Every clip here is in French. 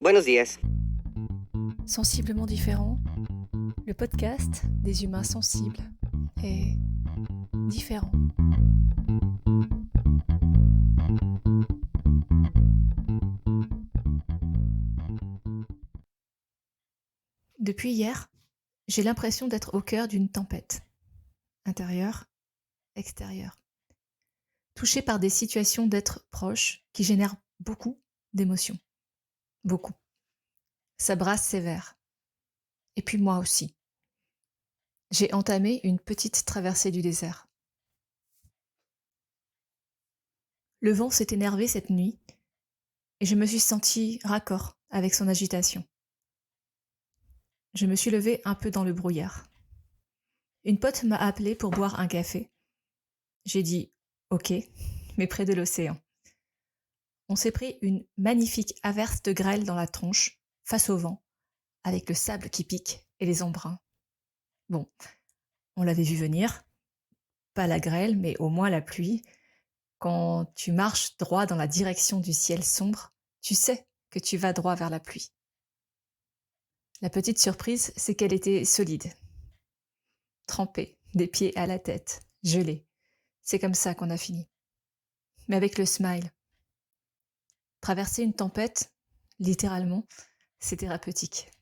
Buenos días. Sensiblement différent, le podcast des humains sensibles est différent. Depuis hier, j'ai l'impression d'être au cœur d'une tempête, intérieure, extérieure, touchée par des situations d'êtres proches qui génèrent beaucoup d'émotions. Beaucoup. Ça brasse sévère. Et puis moi aussi. J'ai entamé une petite traversée du désert. Le vent s'est énervé cette nuit et je me suis sentie raccord avec son agitation. Je me suis levée un peu dans le brouillard. Une pote m'a appelée pour boire un café. J'ai dit « Ok », mais près de l'océan. On s'est pris une magnifique averse de grêle dans la tronche, face au vent, avec le sable qui pique et les embruns. Bon, on l'avait vu venir. Pas la grêle, mais au moins la pluie. Quand tu marches droit dans la direction du ciel sombre, tu sais que tu vas droit vers la pluie. La petite surprise, c'est qu'elle était solide. Trempée, des pieds à la tête, gelée. C'est comme ça qu'on a fini. Mais avec le smile. Traverser une tempête, littéralement, c'est thérapeutique.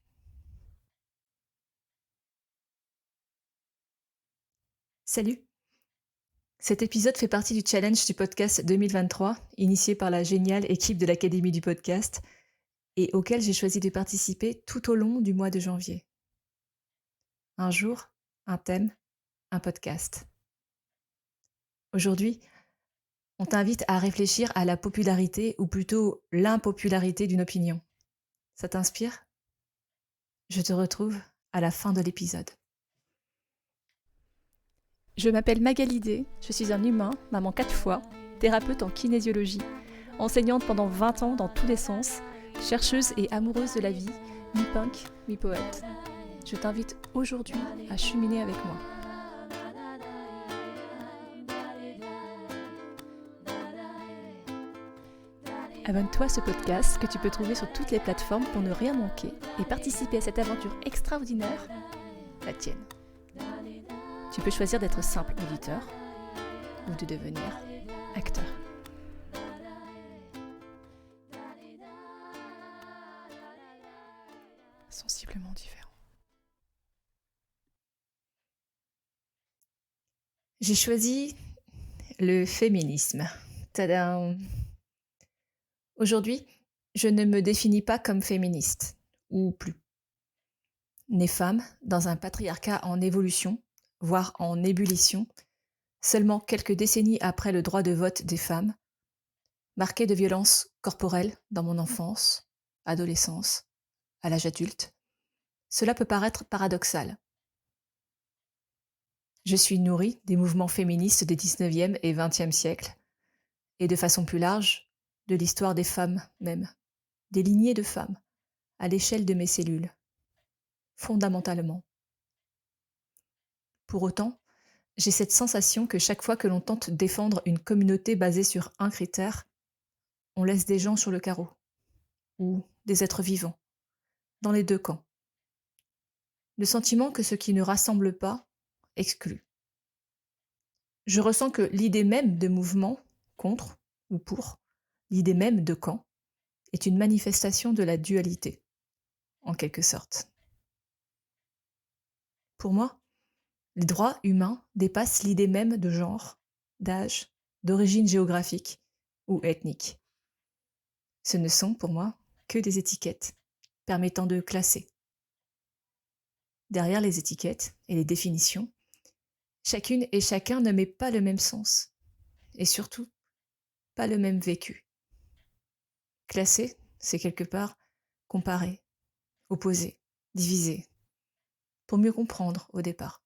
Salut! Cet épisode fait partie du challenge du podcast 2023, initié par la géniale équipe de l'Académie du podcast, et auquel j'ai choisi de participer tout au long du mois de janvier. Un jour, un thème, un podcast. Aujourd'hui, on t'invite à réfléchir à la popularité, ou plutôt l'impopularité d'une opinion. Ça t'inspire ? Je te retrouve à la fin de l'épisode. Je m'appelle Magali D, je suis un humain, maman 4 fois, thérapeute en kinésiologie, enseignante pendant 20 ans dans tous les sens, chercheuse et amoureuse de la vie, mi-punk, mi-poète. Je t'invite aujourd'hui à cheminer avec moi. Abonne-toi à ce podcast que tu peux trouver sur toutes les plateformes pour ne rien manquer et participer à cette aventure extraordinaire, la tienne. Tu peux choisir d'être simple auditeur ou de devenir acteur. Sensiblement différent. J'ai choisi le féminisme. Tadam! Aujourd'hui, je ne me définis pas comme féministe, ou plus. Née femme, dans un patriarcat en évolution, voire en ébullition, seulement quelques décennies après le droit de vote des femmes, marquée de violences corporelles dans mon enfance, adolescence, à l'âge adulte, cela peut paraître paradoxal. Je suis nourrie des mouvements féministes des 19e et 20e siècles, et de façon plus large, de l'histoire des femmes même, des lignées de femmes, à l'échelle de mes cellules, fondamentalement. Pour autant, j'ai cette sensation que chaque fois que l'on tente de défendre une communauté basée sur un critère, on laisse des gens sur le carreau, ou des êtres vivants, dans les deux camps. Le sentiment que ce qui ne rassemble pas exclut. Je ressens que l'idée même de mouvement, contre ou pour, l'idée même de camp, est une manifestation de la dualité, en quelque sorte. Pour moi, les droits humains dépassent l'idée même de genre, d'âge, d'origine géographique ou ethnique. Ce ne sont, pour moi, que des étiquettes permettant de classer. Derrière les étiquettes et les définitions, chacune et chacun ne met pas le même sens, et surtout, pas le même vécu. Classer, c'est quelque part comparer, opposer, diviser, pour mieux comprendre au départ.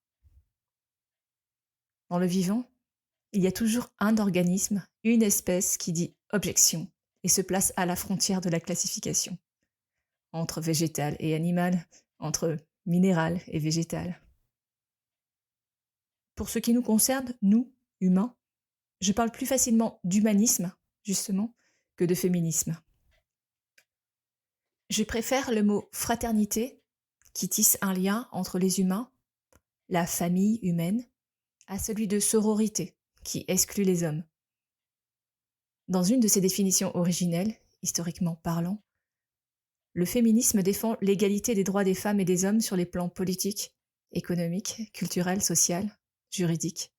Dans le vivant, il y a toujours un organisme, une espèce qui dit objection et se place à la frontière de la classification, entre végétal et animal, entre minéral et végétal. Pour ce qui nous concerne, nous, humains, je parle plus facilement d'humanisme, justement, que de féminisme. Je préfère le mot fraternité qui tisse un lien entre les humains, la famille humaine, à celui de sororité qui exclut les hommes. Dans une de ses définitions originelles, historiquement parlant, le féminisme défend l'égalité des droits des femmes et des hommes sur les plans politiques, économiques, culturels, social, juridiques.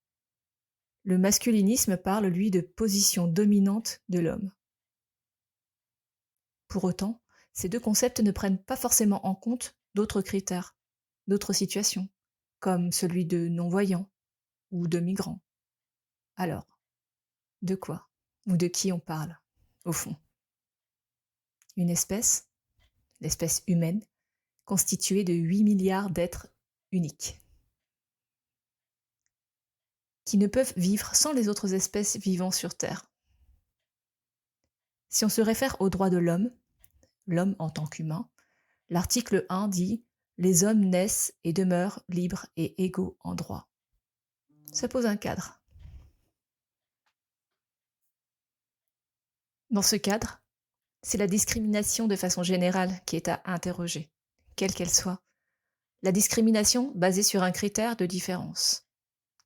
Le masculinisme parle, lui, de position dominante de l'homme. Pour autant, ces deux concepts ne prennent pas forcément en compte d'autres critères, d'autres situations, comme celui de non-voyants ou de migrants. Alors, de quoi ou de qui on parle, au fond? Une espèce, l'espèce humaine, constituée de 8 milliards d'êtres uniques, qui ne peuvent vivre sans les autres espèces vivant sur Terre. Si on se réfère aux droits de l'homme en tant qu'humain, l'article 1 dit « Les hommes naissent et demeurent libres et égaux en droit ». Ça pose un cadre. Dans ce cadre, c'est la discrimination de façon générale qui est à interroger, quelle qu'elle soit. La discrimination basée sur un critère de différence,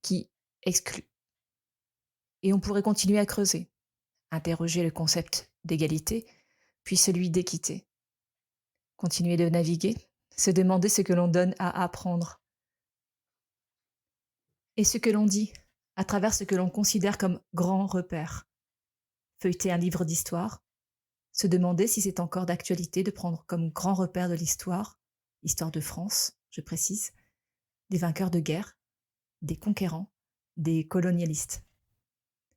qui exclut. Et on pourrait continuer à creuser, interroger le concept d'égalité, puis celui d'équité. Continuer de naviguer, se demander ce que l'on donne à apprendre. Et ce que l'on dit, à travers ce que l'on considère comme grand repère. Feuilleter un livre d'histoire, se demander si c'est encore d'actualité de prendre comme grand repère de l'histoire, histoire de France, je précise, des vainqueurs de guerre, des conquérants, des colonialistes.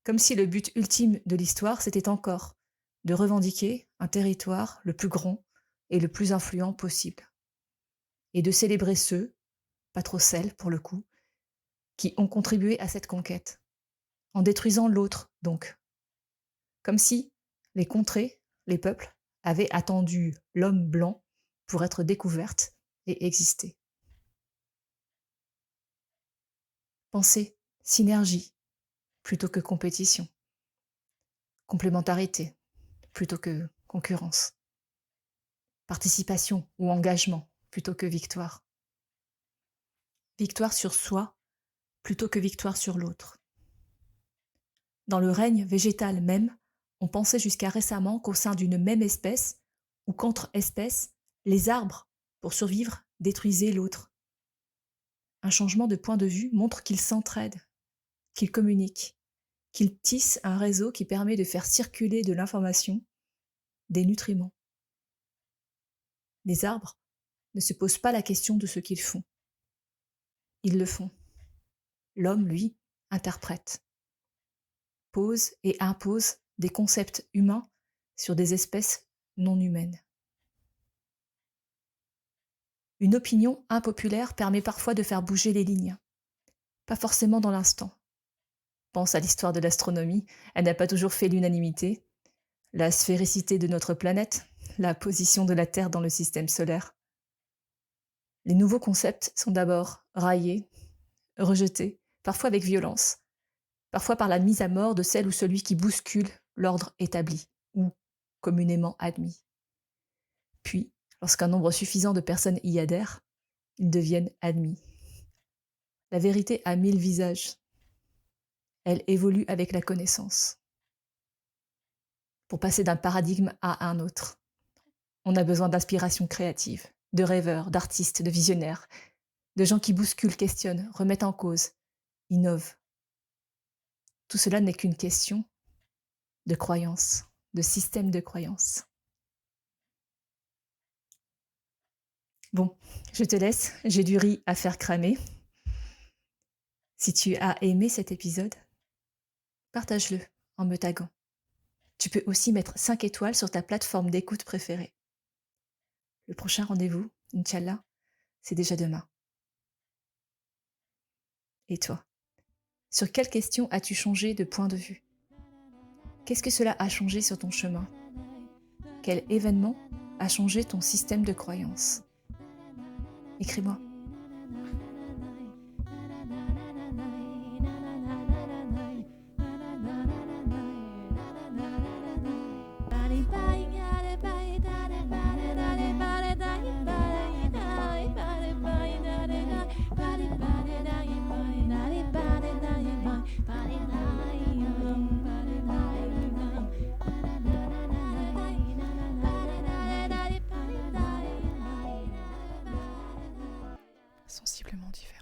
Comme si le but ultime de l'histoire, c'était encore de revendiquer un territoire le plus grand et le plus influent possible, et de célébrer ceux, pas trop celles pour le coup, qui ont contribué à cette conquête, en détruisant l'autre donc. Comme si les contrées, les peuples, avaient attendu l'homme blanc pour être découvertes et exister. Penser synergie plutôt que compétition, complémentarité plutôt que concurrence, participation ou engagement plutôt que victoire, victoire sur soi plutôt que victoire sur l'autre. Dans le règne végétal même, on pensait jusqu'à récemment qu'au sein d'une même espèce ou qu'entre espèces, les arbres, pour survivre, détruisaient l'autre. Un changement de point de vue montre qu'ils s'entraident, qu'ils communiquent, qu'ils tissent un réseau qui permet de faire circuler de l'information, des nutriments. Les arbres ne se posent pas la question de ce qu'ils font. Ils le font. L'homme, lui, interprète, pose et impose des concepts humains sur des espèces non humaines. Une opinion impopulaire permet parfois de faire bouger les lignes, pas forcément dans l'instant. Pense à l'histoire de l'astronomie, elle n'a pas toujours fait l'unanimité. La sphéricité de notre planète, la position de la Terre dans le système solaire. Les nouveaux concepts sont d'abord raillés, rejetés, parfois avec violence, parfois par la mise à mort de celle ou celui qui bouscule l'ordre établi ou communément admis. Puis, lorsqu'un nombre suffisant de personnes y adhèrent, ils deviennent admis. La vérité a 1000 visages. Elle évolue avec la connaissance. Pour passer d'un paradigme à un autre, on a besoin d'inspiration créative, de rêveurs, d'artistes, de visionnaires, de gens qui bousculent, questionnent, remettent en cause, innovent. Tout cela n'est qu'une question de croyance, de système de croyance. Bon, je te laisse, j'ai du riz à faire cramer. Si tu as aimé cet épisode, partage-le en me taguant. Tu peux aussi mettre 5 étoiles sur ta plateforme d'écoute préférée. Le prochain rendez-vous, Inch'Allah, c'est déjà demain. Et toi, sur quelle question as-tu changé de point de vue? Qu'est-ce que cela a changé sur ton chemin? Quel événement a changé ton système de croyance? Écris-moi. sensiblement différent.